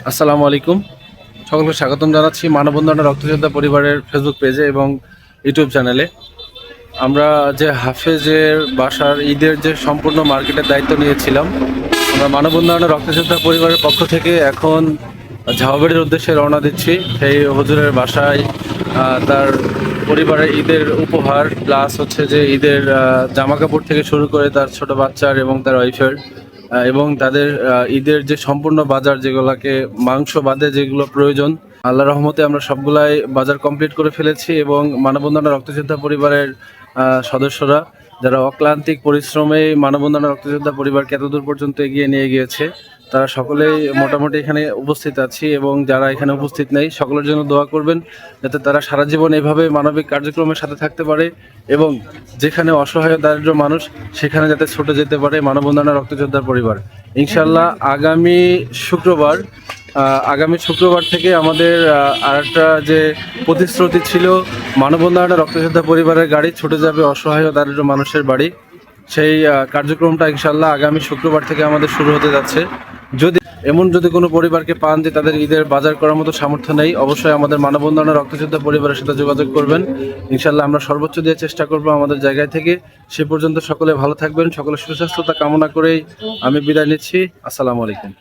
আসসালামু আলাইকুম। সকলকে স্বাগতম জানাচ্ছি মানববন্ধন রক্তযোদ্ধা পরিবারের ফেসবুক পেজে এবং ইউটিউব চ্যানেলে। আমরা যে হাফেজের বাসার ঈদের যে সম্পূর্ণ মার্কেটের দায়িত্ব নিয়েছিলাম, আমরা মানববন্ধন রক্তযোদ্ধা পরিবারের পক্ষ থেকে এখন ঝাউবাড়ির উদ্দেশ্যে রওনা দিচ্ছি। সেই হুজুরের বাসায় তার পরিবারের ঈদের উপহার প্লাস হচ্ছে যে ঈদের জামা কাপড় থেকে শুরু করে তার ছোট বাচ্চার এবং তার ওয়াইফের এবং তাদের ঈদের যে সম্পূর্ণ বাজার, যেগুলোকে মাংস বাদে যেগুলো প্রয়োজন, আল্লাহ রহমতে আমরা সবগুলাই বাজার কমপ্লিট করে ফেলেছি। এবং মানববন্ধন রক্তযোদ্ধা পরিবারের সদস্যরা যারা অক্লান্তিক পরিশ্রমে মানববন্ধন রক্তযোদ্ধা পরিবারকে এতদূর পর্যন্ত এগিয়ে নিয়ে গিয়েছে, তারা সকলেই মোটামুটি এখানে উপস্থিত আছি। এবং যারা এখানে উপস্থিত নেই, সকলের জন্য দোয়া করবেন যাতে তারা সারা জীবন এভাবে মানবিক কার্যক্রমের সাথে থাকতে পারে এবং যেখানে অসহায় দারিদ্র মানুষ সেখানে যাতে ছুটে যেতে পারে মানববন্ধন রক্তযোদ্ধার পরিবার। ইনশাল্লাহ আগামী শুক্রবার থেকে আমাদের আরেকটা যে প্রতিশ্রুতি ছিল, মানববন্ধন রক্তযোদ্ধা পরিবারের গাড়ি ছুটে যাবে অসহায় দারিদ্র মানুষের বাড়ি। সেই কার্যক্রমটা ইনশাল্লাহ আগামী শুক্রবার থেকে আমাদের শুরু হতে যাচ্ছে। যদি কোনো পরিবারকে পান যে তাদের ঈদের বাজার করার মতো সামর্থ্য নেই, অবশ্যই আমাদের মানববন্ধন রক্তযোদ্ধা পরিবারের সাথে যোগাযোগ করবেন। ইনশাল্লাহ আমরা সর্বোচ্চ দিয়ে চেষ্টা করব আমাদের জায়গায় থেকে। সে পর্যন্ত সকলে ভালো থাকবেন, সকলের সুস্বাস্থ্যতা কামনা করেই আমি বিদায় নিচ্ছি। আসসালামু আলাইকুম।